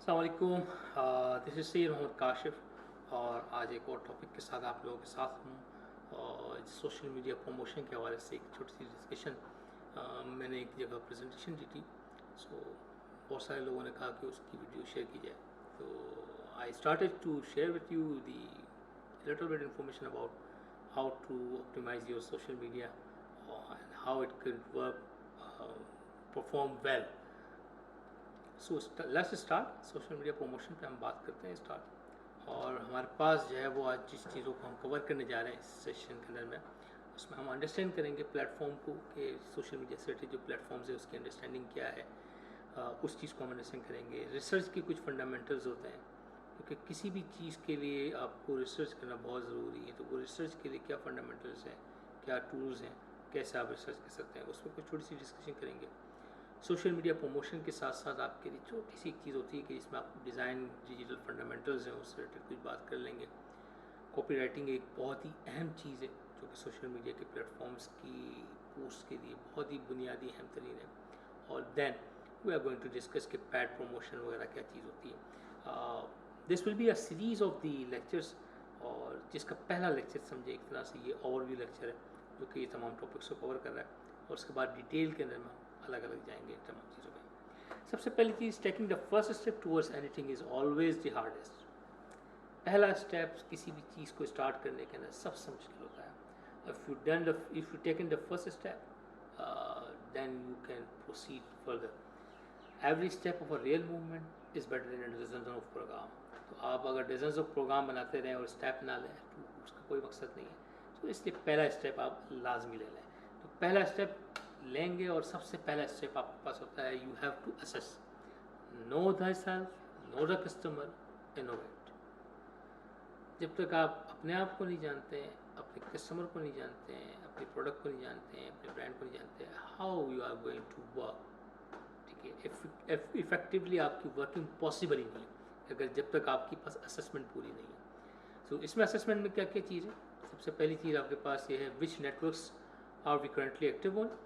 अस्सलाम वालेकुम। This is Syed Mohammad Kashif और आज एक और टॉपिक के साथ आप लोगों के साथ हूँ। और सोशल मीडिया प्रमोशन के हवाले से एक छोटी सी डिस्कशन मैंने एक जगह प्रेजेंटेशन दी थी। सो बहुत सारे लोगों ने कहा कि उसकी वीडियो शेयर की जाए, तो I started to share with you the little bit information about how to optimize your social media and how it could work, perform well. So let's start. Social media promotion पे हम बात करते हैं start. और हमारे पास जो है वो आज जिस चीज़ों को हम कवर करने जा रहे हैं इस सेशन के अंदर में, उसमें हम अंडरस्टैंड करेंगे प्लेटफॉर्म को कि सोशल मीडिया से रिलेटेड जो प्लेटफॉर्म्स है उसकी अंडरस्टैंडिंग क्या है। उस चीज़ को हम अंडरस्टैंड करेंगे। रिसर्च के कुछ फंडामेंटल्स होते हैं, क्योंकि किसी भी चीज़ के लिए आपको रिसर्च करना बहुत ज़रूरी है। तो वो रिसर्च के लिए क्या फंडामेंटल्स हैं, क्या टूल्स हैं, कैसे आप रिसर्च कर सकते हैं, उसमें कुछ छोटी सी डिस्कशन करेंगे। सोशल मीडिया प्रमोशन के साथ साथ आपके लिए छोटी सी एक चीज़ होती है कि इसमें आप डिज़ाइन डिजिटल फंडामेंटल्स हैं उससे रिलेटेड कुछ बात कर लेंगे। कॉपी राइटिंग एक बहुत ही अहम चीज़ है जो कि सोशल मीडिया के प्लेटफॉर्म्स की पोस्ट के लिए बहुत ही बुनियादी अहम तरीन है। और then we are going to discuss कि पैड प्रमोशन वगैरह क्या चीज़ होती है। This will be a series of the lectures, और जिसका पहला लेक्चर समझे एक तरह से ये ओवरव्यू लेक्चर है जो कि ये तमाम टॉपिक्स को कवर कर रहा है, और उसके बाद डिटेल के अंदर में अलग अलग जाएंगे इन तमाम चीज़ों में। सबसे पहली चीज़, taking the first step towards anything is always the hardest. पहला स्टेप किसी भी चीज़ को स्टार्ट करने के अंदर सबसे मुश्किल होता है। If you taken the first step then you can proceed further. Every step of a real movement is better than dozen of programme. तो आप अगर डजन ऑफ प्रोग्राम बनाते रहें और स्टेप ना लें तो उसका कोई मकसद नहीं है। तो इसलिए पहला स्टेप आप लाजमी ले लें। तो पहला स्टेप लेंगे, और सबसे पहला स्टेप आपके पास होता है, you have to assess, know the self, know the customer, innovate. जब तक आप अपने आप को नहीं जानते हैं, अपने कस्टमर को नहीं जानते हैं, अपने प्रोडक्ट को नहीं जानते हैं, अपने ब्रांड को नहीं जानते हैं, how you are going to work. ठीक है, इफेक्टिवली आपकी वर्किंग पॉसिबल ही नहीं है अगर जब तक आपके पास असेसमेंट पूरी नहीं है। सो इसमें असेसमेंट में क्या क्या चीज़ है? सबसे पहली चीज़ आपके पास ये है, which networks are we currently active on.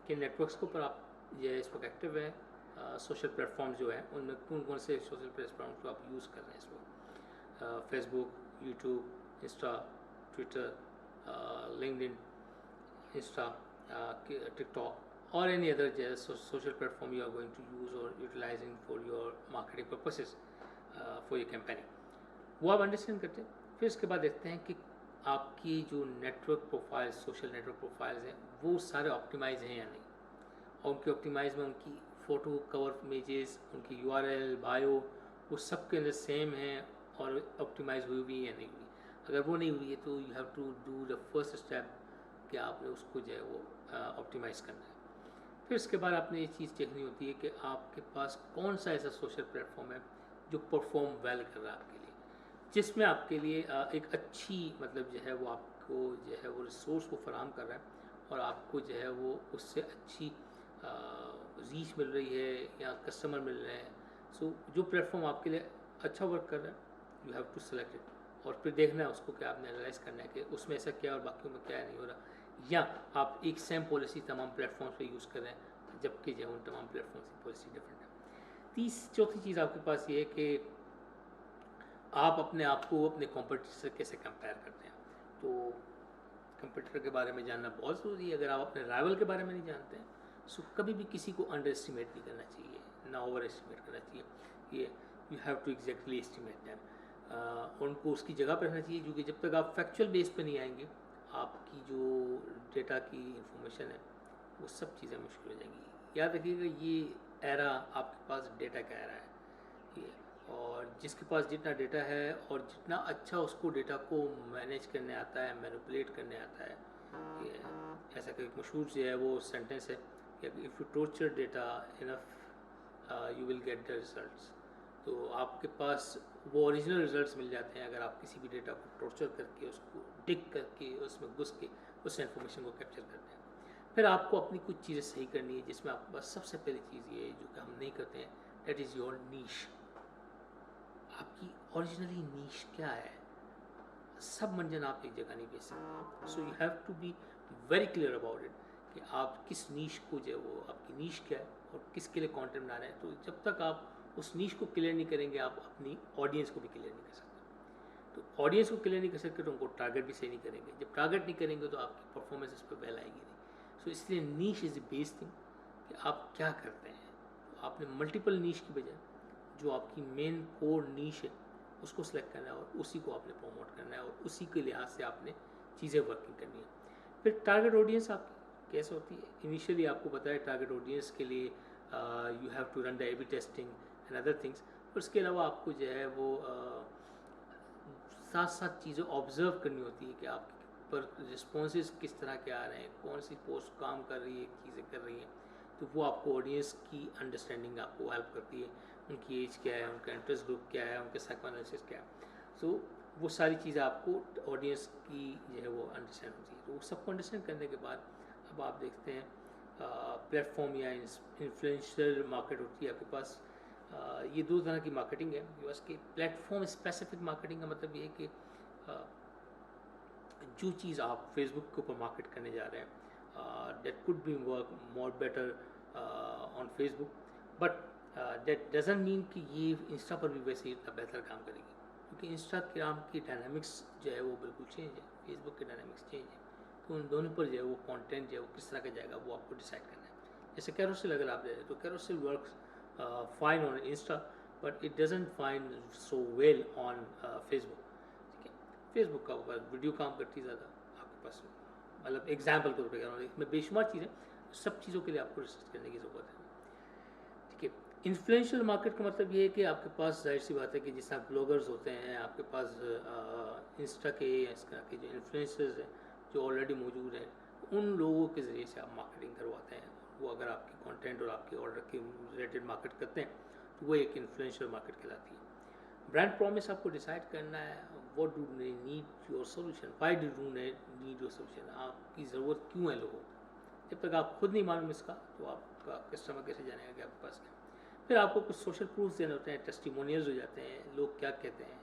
किन नेटवर्क्स के ऊपर आप ये इस वक्त एक्टिव है। सोशल प्लेटफॉर्म जो है उनमें कौन कौन से सोशल प्लेटफॉर्म को आप यूज़ कर रहे हैं इस वक्त। Facebook, YouTube, Insta, Twitter, LinkedIn, Insta, TikTok और any other social platform you are going to use or utilizing for your marketing purposes, for your campaigning, वो आप अंडरस्टैंड करते हैं। फिर उसके बाद देखते हैं कि आपकी जो network profile, social network profiles हैं वो सारे ऑप्टिमाइज हैं या नहीं, और उनके ऑप्टिमाइज में उनकी फ़ोटो, कवर इमेजेस, उनकी यूआरएल, बायो, वो सब के अंदर सेम हैं और ऑप्टिमाइज हुई हुई या नहीं हुई। अगर वो नहीं हुई है तो you have to do the first step कि आपने उसको जो है वो ऑप्टिमाइज़ करना है। फिर उसके बाद आपने ये चीज़ देखनी होती है कि आपके पास कौन सा ऐसा सोशल प्लेटफॉर्म है जो परफॉर्म वेल कर रहा है आपके लिए, जिसमें आपके लिए एक अच्छी मतलब जो है वो आपको जो है वो रिसोर्स को फराहम कर रहा है, और आपको जो है वो उससे अच्छी रीच मिल रही है या कस्टमर मिल रहे हैं। सो जो प्लेटफॉर्म आपके लिए अच्छा वर्क कर रहा है, you have to select it, और फिर देखना है उसको कि आपने एनालाइज करना है कि उसमें ऐसा क्या और बाकी में क्या नहीं हो रहा, या आप एक सेम पॉलिसी तमाम प्लेटफॉर्म्स पे यूज़ कर रहे हैं जबकि जो है उन तमाम प्लेटफॉर्म्स की पॉलिसी डिफरेंट है। चौथी चीज़ आपके पास ये है कि आप अपने आप को अपने कॉम्पिटिटर से कैसे कंपेयर करते हैं। तो कंप्यूटर के बारे में जानना बहुत ज़रूरी है। अगर आप अपने राइवल के बारे में नहीं जानते हैं, सो कभी भी किसी को अंडर एस्टिमेट नहीं करना चाहिए, ना ओवर एस्टिमेट करना चाहिए। ये you have to exactly estimate them. उनको उसकी जगह पर रखना चाहिए, क्योंकि जब तक आप फैक्चुअल बेस पे नहीं आएंगे, आपकी जो डेटा की इंफॉर्मेशन है वो सब चीज़ें मुश्किल हो जाएंगी। याद रखिएगा, ये एरा आपके पास डेटा का एरा है ये, और जिसके पास जितना डेटा है और जितना अच्छा उसको डेटा को मैनेज करने आता है, मैनिपुलेट करने आता है, ये ऐसा कोई मशहूर जो है वो सेंटेंस है कि if you torture data enough you will get the results. तो आपके पास वो ओरिजिनल रिजल्ट्स मिल जाते हैं अगर आप किसी भी डेटा को टॉर्चर करके, उसको डिग करके, उसमें घुस के उस इन्फॉर्मेशन को कैप्चर करते हैं। फिर आपको अपनी कुछ चीज़ें सही करनी है, जिसमें आपके पास सबसे पहली चीज़ ये है जो कि हम नहीं करते हैं, दैट इज़ योर नीश। आपकी ओरिजिनली नीश क्या है? सब मंजन आप एक जगह नहीं बेच सकते। So you have to be very clear about it कि आप किस नीश को जो है वो आपकी नीश क्या है और किसके लिए कंटेंट बना रहे हैं। तो जब तक आप उस नीश को क्लियर नहीं करेंगे आप अपनी ऑडियंस को भी क्लियर नहीं कर सकते। तो ऑडियंस को क्लियर नहीं कर सकते तो उनको टारगेट भी सही नहीं करेंगे, जब टारगेट नहीं करेंगे तो आपकी परफॉर्मेंस इस पर वेल आएगी नहीं। सो इसलिए नीश इज़ द बेस थिंग कि आप क्या करते हैं। तो आपने मल्टीपल नीश की बजाय जो आपकी मेन कोर नीश है उसको सिलेक्ट करना है और उसी को आपने प्रमोट करना है और उसी के लिहाज से आपने चीज़ें वर्किंग करनी है। फिर टारगेट ऑडियंस आपकी कैसे होती है, इनिशियली आपको पता है टारगेट ऑडियंस के लिए you have to run the A B testing and other things. और उसके अलावा आपको जो है वो साथ साथ चीज़ें ऑब्जर्व करनी होती है कि आपके पर रिस्पॉन्सेज किस तरह के आ रहे हैं, कौन सी पोस्ट काम कर रही है, चीज़ें कर रही हैं। तो वो आपको ऑडियंस की अंडरस्टैंडिंग आपको हेल्प करती है, उनकी एज क्या है, उनका इंटरेस्ट ग्रुप क्या है, उनके साइकोएनालिसिस क्या है। सो वो सारी चीज़ें आपको ऑडियंस की जो है वो अंडरस्टैंड होती है। तो वो सबको अंडरस्टैंड करने के बाद अब आप देखते हैं प्लेटफॉर्म या इन्फ्लुएंशियल मार्केट होती है आपके पास। ये दो तरह की मार्केटिंग है यूएस की। प्लेटफॉर्म स्पेसिफिक मार्केटिंग का मतलब ये है कि जो चीज़ आप फेसबुक के ऊपर मार्केट करने जा रहे हैं that could B work more better on Facebook, but that doesn't mean कि ये इंस्टा पर भी वैसे ही इतना बेहतर काम करेगी, क्योंकि इंस्टाग्राम की डायनामिक्स जो है वो बिल्कुल चेंज है, फेसबुक की डायनामिक्स चेंज है। तो उन दोनों पर जो है वो कंटेंट जो है वो किस तरह का जाएगा वो आपको डिसाइड करना है। जैसे कैरोसेल अगर आप ले रहे हैं तो carousel works fine on Insta but it doesn't fine so well on Facebook. ठीक है, फेसबुक का ऊपर वीडियो काम करती है ज़्यादा आपके पास, मतलब एग्जाम्पल के तौर पर कह रहा हूँ, इसमें बेशुमार चीज़ें, सब चीज़ों के लिए आपको रिसर्च करने की ज़रूरत है। ठीक है, इन्फ्लुएंशियल मार्केट का मतलब ये है कि आपके पास जाहिर सी बात है कि जिस तरह ब्लॉगर्स होते हैं, आपके पास इंस्टा के जो इन्फ्लुएंसर्स हैं जो ऑलरेडी मौजूद हैं, उन लोगों के ज़रिए से आप मार्केटिंग करवाते हैं। वो अगर आपकी कंटेंट और आपके ऑर्डर के रिलेटेड मार्केट करते हैं तो वो एक इन्फ्लुएंशियल मार्केट कहलाती है। ब्रांड प्रॉमिस आपको डिसाइड करना है, what do they need your solution, why do they need your solution, आपकी ज़रूरत क्यों है लोगों को। जब तक आप खुद नहीं मालूम इसका तो आपका कस्टमर कैसे जानेगा कि आपके पास क्या। फिर आपको कुछ सोशल प्रूफ देने होते हैं, टेस्टिमोनियल्स हो जाते हैं, लोग क्या कहते हैं,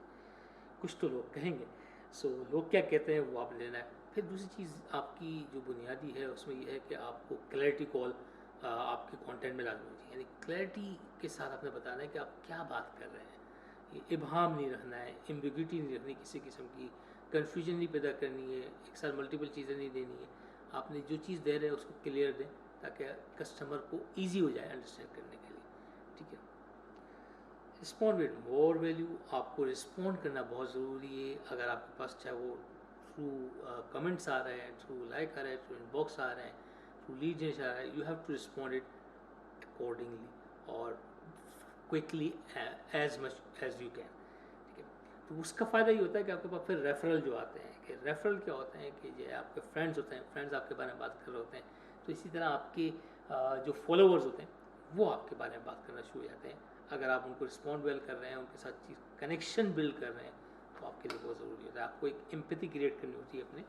कुछ तो लोग कहेंगे। सो लोग क्या कहते हैं वो आप लेना है। फिर दूसरी चीज़ आपकी जो बुनियादी है उसमें यह है कि आपको क्लैरिटी कॉल आपके कंटेंट में लाजमी होती है, यानी क्लैरिटी के साथ आपने बताना है कि आप क्या बात कर रहे हैं। ये इबहम नहीं रखना है, एम्बिग्यूटी नहीं रखनी, किसी किस्म की कन्फ्यूजन नहीं पैदा करनी है, एक साथ मल्टीपल चीज़ें नहीं देनी है। आपने जो चीज़ दे रहे हैं उसको क्लियर दें ताकि कस्टमर को ईजी हो जाए अंडरस्टैंड करने के लिए। ठीक है, रिस्पॉन्ड विद मोर वैल्यू, आपको रिस्पॉन्ड करना बहुत ज़रूरी है। अगर आपके पास चाहे वो थ्रू कमेंट्स आ रहे हैं, थ्रू लाइक आ रहे हैं, थ्रू इनबॉक्स आ रहे हैं, थ्रू लीड जनरेशन आ रहा है, you have to respond it accordingly और quickly as much as you can. ठीक है, तो उसका फ़ायदा ये होता है कि आपके पास फिर रेफरल जो आते हैं, कि रेफरल क्या होते हैं कि जो आपके फ्रेंड्स होते हैं, फ्रेंड्स आपके बारे में बात कर रहे होते हैं, तो इसी तरह आपके जो फॉलोअर्स होते हैं वो आपके बारे में बात करना शुरू हो जाते हैं। अगर आप उनको रिस्पॉन्ड वेल कर रहे हैं, उनके साथ चीज़ कनेक्शन बिल्ड कर रहे हैं, तो आपके लिए बहुत ज़रूरी होता है। आपको एक एम्पैथी क्रिएट करनी होती है अपने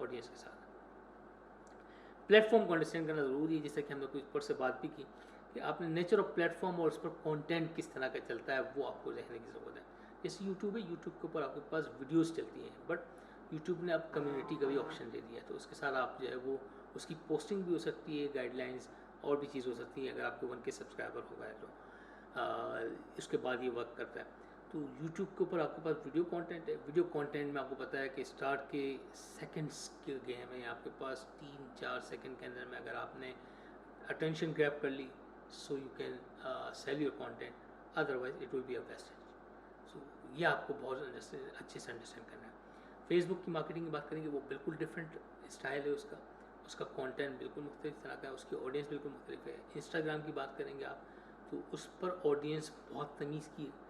ऑडियंस के साथ। प्लेटफॉर्म को अंडरस्टैंड करना ज़रूरी है, जैसे कि हमने कुछ ऊपर से बात भी की कि आपने नेचर ऑफ प्लेटफॉर्म और उस पर कंटेंट किस तरह का चलता है वो आपको देखने की ज़रूरत है। जैसे यूट्यूब है, यूट्यूब के ऊपर आपके पास वीडियोस चलती हैं, बट यूट्यूब ने अब कम्युनिटी का भी ऑप्शन दे दिया है, तो उसके साथ आप जो है वो उसकी पोस्टिंग भी हो सकती है, गाइडलाइंस और भी चीज़ हो सकती है। अगर आपके 1K सब्सक्राइबर हो गए तो इसके बाद ये वर्क करता है। तो यूट्यूब के ऊपर आपके पास वीडियो कंटेंट है, वीडियो कंटेंट में आपको पता है कि स्टार्ट के सेकंड्स के गेम है, आपके पास 3-4 सेकंड के अंदर में अगर आपने अटेंशन ग्रैब कर ली so you can sell your content, otherwise it will be a wastage. So ये आपको बहुत अच्छे से अंडरस्टैंड करना है। फेसबुक की मार्केटिंग की बात करेंगे, वो बिल्कुल डिफरेंट स्टाइल है उसका, उसका कंटेंट बिल्कुल मुख्तलिफ तरह का है, उसकी ऑडियंस बिल्कुल मुख्तलिफ है। इंस्टाग्राम की बात करेंगे आप तो उस पर ऑडियंस बहुत तमीज़ की है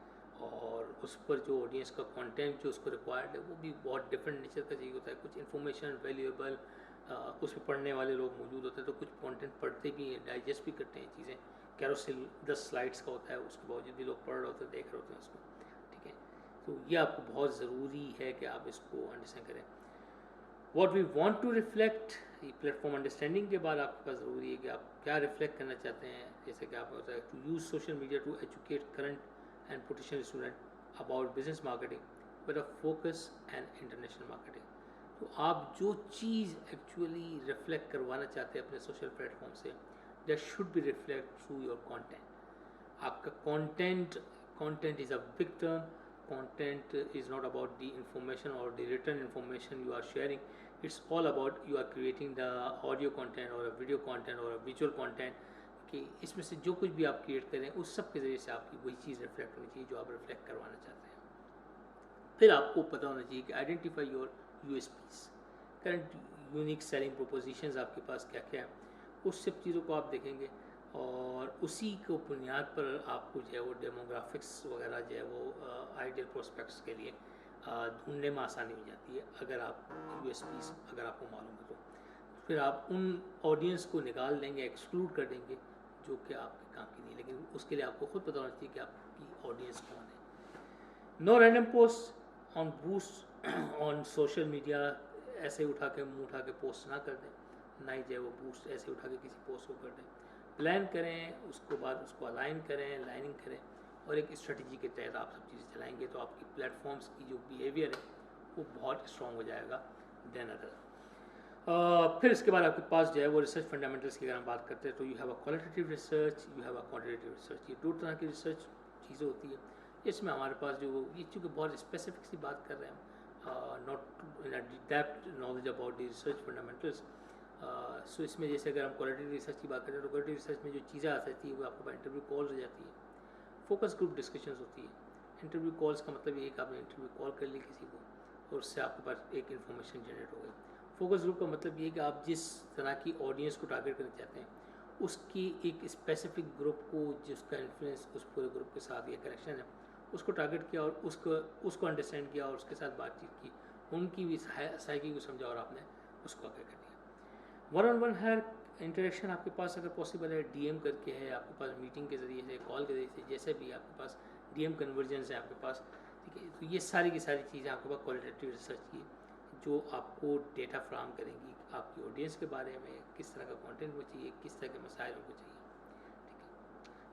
और उस पर जो ऑडियंस का कंटेंट जो उसको रिक्वायर्ड है वो भी बहुत डिफरेंट नेचर का चाहिए होता है। कुछ इन्फॉर्मेशन वैल्यूएबल उस पर पढ़ने वाले लोग मौजूद होते हैं, तो कुछ कंटेंट पढ़ते भी हैं, डाइजेस्ट भी करते हैं चीज़ें। कैरोसेल 10 स्लाइड्स का होता है, उसके बावजूद भी लोग पढ़ रहे होते हैं, देख रहे होते हैं उसको। ठीक है, तो ये आपको बहुत ज़रूरी है कि आप इसको अंडरस्टैंड करें। What we want to reflect, ये प्लेटफॉर्म अंडरस्टैंडिंग के बाद आपके पास ज़रूरी है कि आप क्या रिफ्लेक्ट करना चाहते हैं। जैसे कि आप होता है to use social media to educate current and potential student about business marketing with a focus and international marketing. तो आप जो चीज़ एक्चुअली रिफ्लेक्ट करवाना चाहते हैं अपने सोशल प्लेटफॉर्म से, that should be reflect through your content. आपका content is a big term. Content is not about the information or the written information you are sharing. It's all about you are creating the audio content or a video content or a visual content कि इसमें से जो कुछ भी आप create करें उस सब के ज़रिए से आपकी वही चीज़ रिफ्लेक्ट होनी चाहिए जो आप रिफ्लेक्ट करवाना चाहते हैं. फिर आपको पता होना चाहिए कि identify your USPs, current unique selling propositions आपके पास क्या क्या है, उस सब चीज़ों को आप देखेंगे और उसी को बुनियाद पर आपको जो है वो डेमोग्राफिक्स वगैरह जो है वो आइडियल प्रोस्पेक्ट्स के लिए ढूंढने में आसानी हो जाती है. अगर आप यूएसपीज अगर आपको मालूम है तो फिर आप उन ऑडियंस को निकाल देंगे, एक्सक्लूड कर देंगे जो कि आपके काम की नहीं. लेकिन उसके लिए आपको खुद पता होना चाहिए कि आपकी ऑडियंस कौन है. No random post on boost on social media. ऐसे उठा के मुँह उठा के पोस्ट ना कर दें, ना ही जो है वो बूस्ट ऐसे उठा के किसी पोस्ट को कर दें. प्लान करें, उसको बाद उसको अलाइन करें, लाइनिंग करें और एक स्ट्रेटजी के तहत आप सब चीज़ें चलाएंगे तो आपकी प्लेटफॉर्म्स की जो बिहेवियर है वो बहुत स्ट्रॉन्ग हो जाएगा देन अदर. फिर इसके बाद आपके पास जो है वो रिसर्च फंडामेंटल्स की अगर हम बात करते हैं तो you have a qualitative research, you have a quantitative research. ये दो तरह की रिसर्च चीज़ें होती है. इसमें हमारे पास जो ये चूँकि बहुत स्पेसिफिक सी बात कर रहे हैं, not in a depth knowledge about the research fundamentals. So इसमें जैसे अगर हम क्वालिटेटिव रिसर्च की बात करें तो क्वालिटेटिव रिसर्च में जो चीज़ें आ सकती है वो आपके पास इंटरव्यू कॉल्स हो जाती है, फोकस ग्रुप डिस्कशंस होती है. इंटरव्यू कॉल्स का मतलब ये है कि आपने इंटरव्यू कॉल कर ली किसी को और उससे आपके पास एक इन्फॉर्मेशन जनरेट हो गई. फोकस ग्रुप का मतलब ये है कि आप जिस तरह की ऑडियंस को टारगेट करना चाहते हैं उसकी एक स्पेसिफिक ग्रुप को जिसका इन्फ्लुएंस उस पूरे ग्रुप के साथ या कनेक्शन है उसको टारगेट किया और उसको अंडरस्टैंड किया और उसके साथ बातचीत की, उनकी भी साइकी को समझा और आपने उसको आगे कर दिया. वन ऑन वन है इंटरेक्शन आपके पास अगर पॉसिबल है, डीएम करके है आपके पास, मीटिंग के ज़रिए से, कॉल के ज़रिए से, जैसे भी आपके पास डीएम कन्वर्जेंस है आपके पास. ठीक है, तो ये सारी की सारी चीज़ें आपके पास क्वालिटेटिव रिसर्च की जो आपको डेटा फ्राहम करेंगी आपकी ऑडियंस के बारे में, किस तरह का कंटेंट वो चाहिए, किस तरह के मसाइल उनको चाहिए.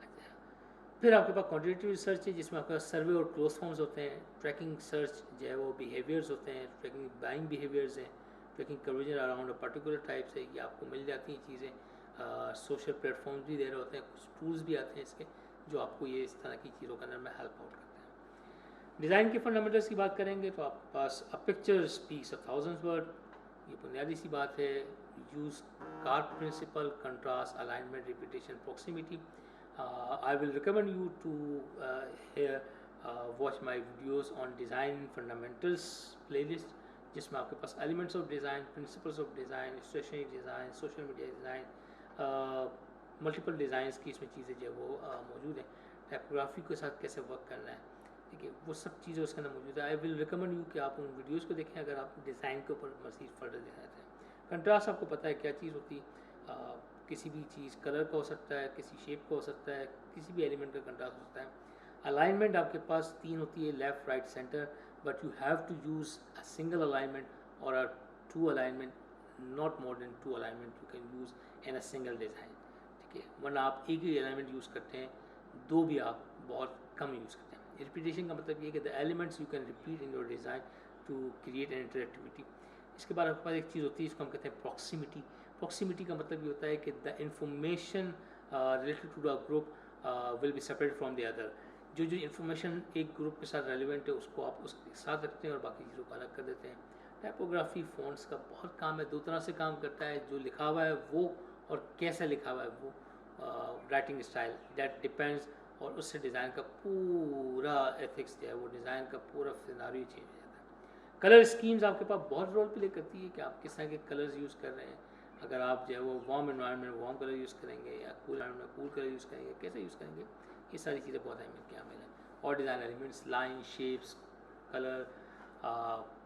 ठीक है. अच्छा, फिर आपके पास क्वांटिटेटिव रिसर्च है जिसमें आपके पास सर्वे और क्लोज फॉर्म्स होते हैं. ट्रैकिंग सर्च जो है वो बिहेवियर्स होते हैं, ट्रैकिंग बाइंग बिहेवियर्स हैं, tracking coverage around a particular type से ये आपको मिल जाती हैं चीज़ें. सोशल प्लेटफॉर्म्स भी दे रहे होते हैं, कुछ टूल्स भी आते हैं इसके जो आपको ये इस तरह की चीज़ों के अंदर में हेल्प आउट करते हैं. डिज़ाइन के फंडामेंटल्स की बात करेंगे तो आपके पास a picture speaks a thousands word. ये बुनियादी सी बात है. Use CARP principle, contrast, alignment, repetition, proximity. I will recommend you to here watch my videos on design fundamentals playlist जिसमें आपके पास elements of design, principles of design, stationery design, social media design, multiple designs की इसमें चीज़ें जो वो मौजूद हैं. टाइपोग्राफी के साथ कैसे वर्क करना है, ठीक है, वो सब चीज़ें उसके अंदर मौजूद है. आई विल रिकमेंड यू कि आप उन वीडियोज़ को देखें अगर आप डिज़ाइन के ऊपर मज़ीद फर्दर देना चाहते हैं. कंट्रास्ट आपको पता है क्या चीज़ होती है. किसी भी चीज़ कलर का हो सकता है, किसी शेप का हो सकता है, किसी भी एलिमेंट का कंट्रास्ट हो सकता है. अलाइनमेंट आपके पास तीन होती है, left right centre, but you have to use a single alignment और a two alignment, not more than two alignment you can use in a single design. ठीक है, वरना आप एक ही अलाइनमेंट यूज़ करते हैं, दो भी आप बहुत कम यूज़ करते हैं. रिपीटेशन का मतलब ये है कि the elements you can repeat in your design to create an interactivity. इसके बाद आपके पास एक चीज़ होती है इसको हम कहते हैं प्रॉक्सिमिटी. प्रॉक्सिमिटी का मतलब ये होता है कि the information related to the group will be separate from the other. जो जो इन्फॉर्मेशन एक ग्रुप के साथ रेलिवेंट है उसको आप उसके साथ रखते हैं और बाकी चीज़ों को अलग कर देते हैं. टाइपोग्राफी फ़ॉन्ट्स का बहुत काम है, दो तरह से काम करता है. जो लिखा हुआ है वो और कैसे लिखा हुआ है वो, राइटिंग स्टाइल दैट डिपेंड्स, और उससे डिज़ाइन का पूरा एथिक्स जो है वो डिज़ाइन का पूरा सिनारियो चेंज हो जाता है. कलर स्कीम्स आपके पास बहुत रोल प्ले करती है कि आप किस तरह के कलर्स यूज़ कर रहे हैं. अगर आप जो है वो वार्म एनवायरनमेंट में वार्म कलर यूज़ करेंगे या कूल एनवायरनमेंट में कूल कलर यूज़ करेंगे, कैसे यूज़ करेंगे, ये सारी चीज़ें बहुत अहमियत के हामिल हैं. और design elements, line, shapes, colour,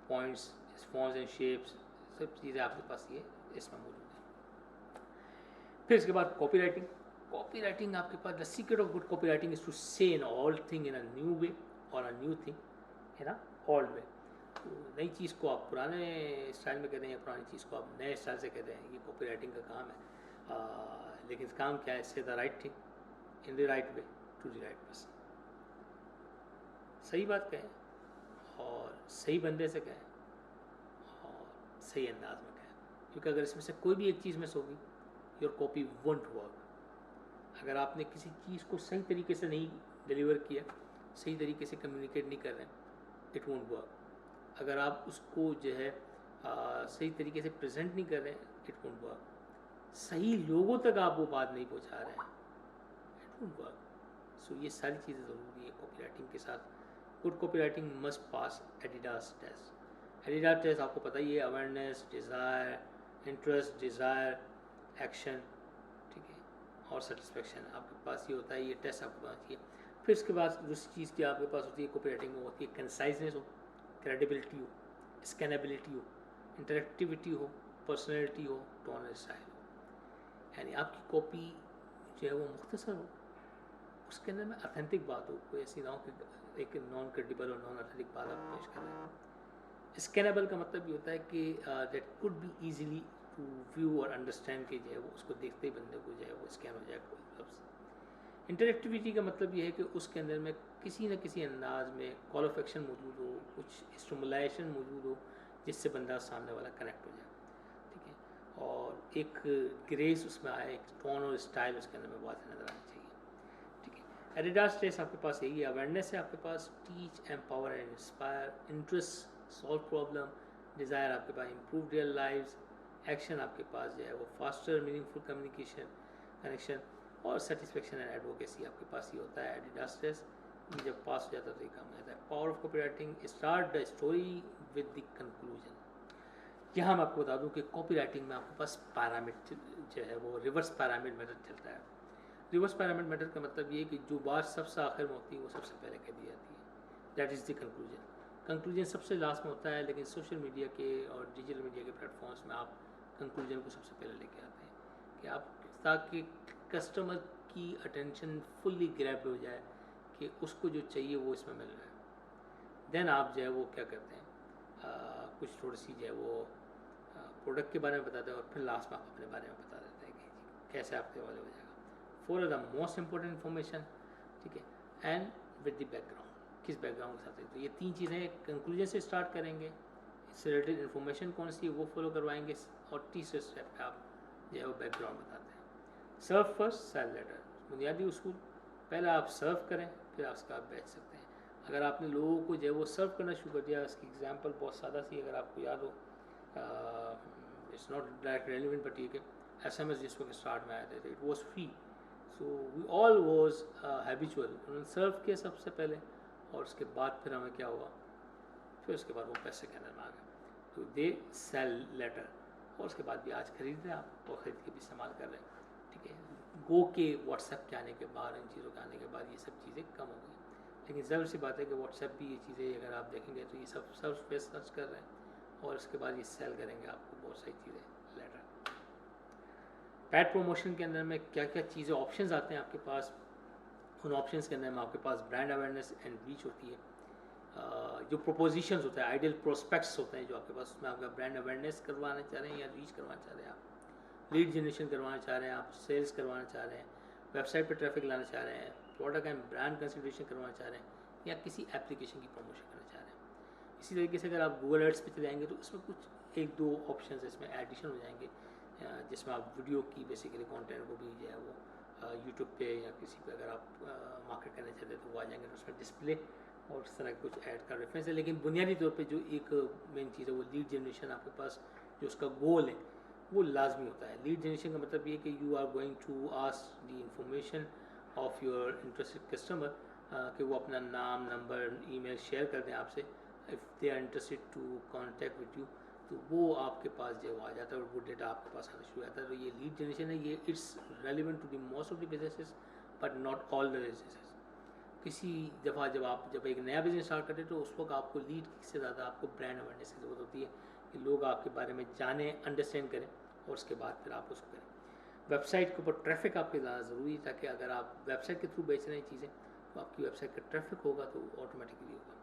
points, forms and shapes, सब चीज़ें आपके पास ये इसमें मौजूद हैं. फिर इसके बाद कॉपी राइटिंग. कॉपी राइटिंग आपके पास the secret of good copy writing is to say in all thing in a new way और अ न्यू थिंग है ना, ओल्ड वे. तो नई चीज़ को आप पुराने स्टाइल में कहते हैं या पुरानी चीज़ को आप नए स्टाइल से कहते हैं, ये कॉपी राइटिंग का काम है. लेकिन काम क्या है, say the right thing in the right way to the right person. सही बात कहें और सही बंदे से कहें और सही अंदाज में कहें, क्योंकि अगर इसमें से कोई भी एक चीज़ मिस होगी योर कॉपी वोंट वर्क. अगर आपने किसी चीज़ को सही तरीके से नहीं डिलीवर किया, सही तरीके से कम्युनिकेट नहीं कर रहे हैं, इट वोंट वर्क। अगर आप उसको जो है सही तरीके से प्रेजेंट नहीं कर रहे हैं, इट वोंट वर्क। सही लोगों तक आप वो बात नहीं पहुंचा रहे हैं, इट वोंट वर्क। सो ये सारी चीज़ें ज़रूरी है कॉपी राइटिंग के साथ। Good copy writing must pass AIDAS test. AIDAS test आपको पता ही है, awareness, desire, interest, desire, action, ठीक है, और सेटिस्फेक्शन। आपके पास ये होता है, ये टेस्ट आपके पास चाहिए। फिर इसके बाद दूसरी चीज़ की आपके पास होती है कॉपी राइटिंग में, होती है कंसाइजनेस हो, क्रेडिबिलिटी हो, स्कैनेबिलिटी हो, इंटरेक्टिविटी हो, पर्सनैलिटी हो, टोन एंड स्टाइल हो। यानी आपकी कॉपी जो है वो मुख्तसर हो, उसके अंदर में ऑथेंटिक बात हो, कोई ऐसी ना हो कि एक नॉन क्रेडिबल और नॉन ऑथेंटिक बात आप पेश कर रहे हैं। स्कैनेबल का मतलब ये होता है कि that could be easily to view और अंडरस्टैंड कि जो है वो उसको देखते ही बंदे को जो है वो स्कैन हो जाए कोई लफ्ज़। इंटरेक्टिविटी का मतलब ये है कि उसके अंदर में किसी न किसी अंदाज में कॉल ऑफ एक्शन मौजूद हो, कुछ स्टिमुलेशन मौजूद हो, जिससे बंदा सामने वाला कनेक्ट हो जाए, ठीक है, और एक ग्रेस उसमें आए, एक टोन और स्टाइल उसके अंदर में बहुत नज़र आनी चाहिए, ठीक है। एडिडास टेस्ट आपके पास यही है, अवेयरनेस है आपके पास, teach, empower and inspire, interest, solve problem, desire आपके पास इम्प्रूव रियल लाइव्स, एक्शन आपके पास जो है वो फास्टर मीनिंगफुल कम्युनिकेशन कनेक्शन, और सेटिस्फेक्शन एंड एडवोकेसी आपके पास ये होता है एडिडास टेस्ट। जब पास हो जाता है तो ये काम हो जाता है। Power of copy writing, start the story with the conclusion. यहाँ मैं आपको बता दूँ कि कॉपी राइटिंग में आपके पास पैरामिड जो है वो रिवर्स पैरामिड मेथड चलता है। रिवर्स पैरामिड मेथड का मतलब ये है कि जो बात सबसे आखिर में होती है वो सबसे पहले कह दी जाती है, that is the conclusion. Conclusion सबसे लास्ट में होता है, लेकिन सोशल मीडिया के और डिजिटल मीडिया के प्लेटफॉर्म्स में आप कंक्लूजन को सबसे पहले लेके आते हैं कि आप, ताकि कस्टमर की अटेंशन फुल्ली ग्रैब्ड हो जाए कि उसको जो चाहिए वो इसमें मिल रहा है। देन आप जो है वो क्या करते हैं, कुछ थोड़ी सी जो है वो प्रोडक्ट के बारे में बताते हैं, और फिर लास्ट में आप अपने बारे में बता देते हैं कि कैसे आपके वाले हो जाएगा। For the most important information, ठीक है, एंड विद द बैकग्राउंड, किस बैकग्राउंड के साथ है। तो ये तीन चीज़ें कंक्लूजन से स्टार्ट करेंगे, इससे रिलेटेड इन्फॉर्मेशन कौन सी है वो फॉलो करवाएंगे, और तीसरे स्टेप पे आप जो है वो बैकग्राउंड बताते हैं। सर्व फर्स्ट सेल लेटर, बुनियादी उसूल, पहले आप सर्व करें, फिर उसका आप बेच सकते हैं। अगर आपने लोगों को जो है वो सर्व करना शुरू कर दिया, इसकी एग्जांपल बहुत सादा सी अगर आपको याद हो, it's not direct relevant but ठीक है, SMS जिस वक्त स्टार्ट में आए थे, it was free, so we all was habitual. उन्होंने सर्व किया सबसे पहले, और उसके बाद फिर हमें क्या हुआ, फिर उसके बाद वो पैसे के अंदर में आ गए, तो दे सेल लेटर, और उसके बाद भी आज खरीद रहे हैं आप, और ख़रीद के भी इस्तेमाल कर रहे हैं, ठीक है। गो के व्हाट्सएप के आने के बाद, इन चीज़ों के आने के बाद ये सब चीज़ें कम हो गई, लेकिन ज़रूर सी बात है कि व्हाट्सएप भी ये चीज़ें अगर आप देखेंगे तो ये सब सर्च पे सर्च कर रहे हैं, और उसके बाद ये सेल करेंगे आपको बहुत सारी चीज़ें लेटर। पैड प्रमोशन के अंदर में क्या क्या चीज़ें ऑप्शंस आते हैं आपके पास, उन ऑप्शंस के अंदर में आपके पास ब्रांड अवेयरनेस एंड रीच होती है, जो प्रोपोजिशंस होते हैं, आइडियल प्रोस्पेक्ट्स होते हैं जो आपके पास, उसमें आपका ब्रांड अवेयरनेस करवाना चाह रहे हैं या रीच करवाना चाह रहे हैं, आप लीड जनरेशन करवाना चाह रहे हैं, आप सेल्स करवाना चाह रहे हैं, वेबसाइट पर ट्रैफिक लाना चाह रहे हैं, प्रोडक्ट एंड ब्रांड कंसिडरेशन करवाना चाह रहे हैं, या किसी एप्लीकेशन की प्रमोशन करना चाह रहे हैं। इसी तरीके से अगर आप गूगल एड्स पे चले जाएंगे तो उसमें कुछ एक दो ऑप्शन इसमें एडिशन हो जाएंगे, जिसमें आप वीडियो की बेसिकली कंटेंट को भी जो है वो यूट्यूब पे या किसी पे अगर आप मार्केट करना चाहते हैं तो वो आ जाएंगे, तो उसमें डिस्प्ले और इस तरह कुछ ऐड का रेफरेंस है। लेकिन बुनियादी तौर पे जो एक मेन चीज़ है वो लीड जनरेशन, आपके पास जो उसका गोल है वो लाजमी होता है। लीड जनरेशन का मतलब ये है कि you are going to ask the information of your interested customer, कि वो अपना नाम, नंबर, ईमेल शेयर कर दें आपसे, if they are interested to contact with you, तो वो आपके पास जो आ जाता है और वो डेटा आपके पास आना शुरू हो जाता है। तो ये लीड जनरेशन है, ये it's relevant to the most of the businesses but not all the businesses. किसी दफ़ा जब एक नया बिजनेस स्टार्ट करते हैं तो उस वक्त आपको लीड से ज़्यादा आपको ब्रांड अवेयरनेस की ज़रूरत होती है, कि लोग आपके बारे में जानें, अंडरस्टैंड करें, और उसके बाद फिर आप उसको करें। वेबसाइट के ऊपर ट्रैफिक आपके ज़्यादा ज़रूरी है, ताकि अगर आप वेबसाइट के थ्रू बेच रहे हैं चीज़ें तो आपकी वेबसाइट का ट्रैफिक होगा तो ऑटोमेटिकली होगा।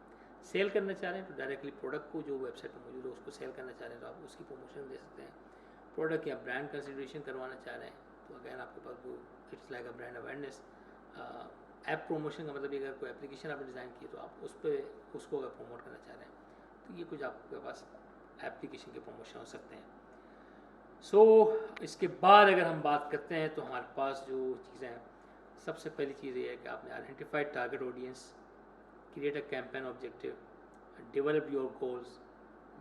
सेल करना चाह रहे हैं तो डायरेक्टली प्रोडक्ट को जो वेबसाइट पर मौजूद है उसको सेल करना चाह रहे हैं तो आप उसकी प्रमोशन दे सकते हैं। प्रोडक्ट या ब्रांड कंसिडरेशन करवाना चाह रहे हैं तो अगैन आपके पास वो it's like a brand awareness. App promotion का मतलब अगर कोई एप्लीकेशन आपने डिज़ाइन की तो आप उस पर उसको अगर प्रमोट करना चाह रहे हैं तो ये कुछ आपके पास एप्लीकेशन के प्रमोशन हो सकते हैं। सो इसके बाद अगर हम बात करते हैं तो हमारे पास जो चीज़ें हैं सबसे पहली चीज़ ये है कि आपने identified target audience, create a campaign objective, develop your goals,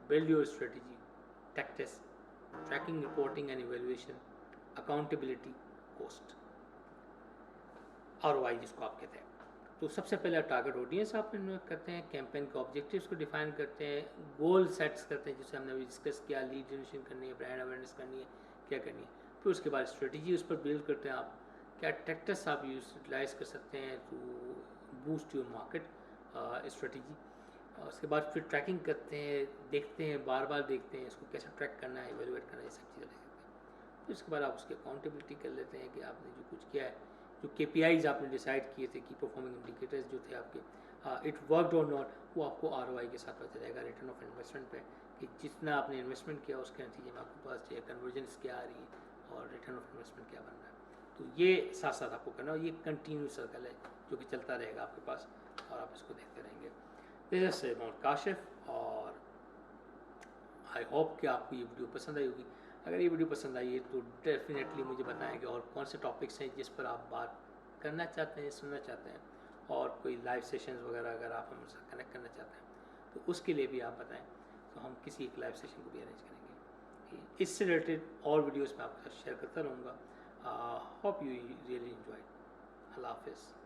build your strategy, tactics, tracking, reporting and evaluation, accountability, cost, ROI जिसको आप कहते हैं। तो सबसे पहले टारगेट ऑडियंस आप करते हैं, कैंपेन के ऑब्जेक्टिव्स को डिफाइन करते हैं, गोल सेट्स करते हैं जिसे हमने अभी डिस्कस किया, लीड जनरेशन करनी है, ब्रांड अवेयरनेस करनी है, क्या करनी है। फिर उसके बाद स्ट्रेटजी उस पर बिल्ड करते हैं आप, क्या टैक्टिक्स आप यूटिलाइज कर सकते हैं to boost your market strategy. उसके बाद फिर ट्रैकिंग करते हैं, देखते हैं, बार बार देखते हैं इसको कैसे ट्रैक करना है, इवेलुएट करना है, ये सब चीज़ें देखते हैं। फिर उसके बाद आप उसकी अकाउंटेबिलिटी कर लेते हैं कि आपने जो कुछ किया है, जो KPIs आपने डिसाइड किए थे, की परफॉर्मिंग इंडिकेटर्स जो थे आपके, इट वर्कड और नॉट, वो आपको ROI के साथ पता चलेगा, रिटर्न ऑफ इन्वेस्टमेंट पे, कि जितना आपने इन्वेस्टमेंट किया उसके नतीजे में आपके पास जो कन्वर्जेंस क्या आ रही है और रिटर्न ऑफ इन्वेस्टमेंट क्या बन रहा है। तो ये साथ साथ आपको करना है, और ये कंटिन्यू सर्कल है जो कि चलता रहेगा आपके पास, और आप इसको देखते रहेंगे। दिस इज मोहम्मद काशिफ, और आई होप कि आपको ये वीडियो पसंद आई होगी। अगर ये वीडियो पसंद आई है तो डेफिनेटली मुझे बताएं कि और कौन से टॉपिक्स हैं जिस पर आप बात करना चाहते हैं, सुनना चाहते हैं, और कोई लाइव सेशंस वगैरह अगर आप हमसे कनेक्ट करना चाहते हैं तो उसके लिए भी आप बताएं, तो हम किसी एक लाइव सेशन को भी अरेंज करेंगे। इससे रिलेटेड और वीडियोज़ मैं आपके साथ शेयर करता रहूँगा। Hope you really enjoy. Allah हाफिज़।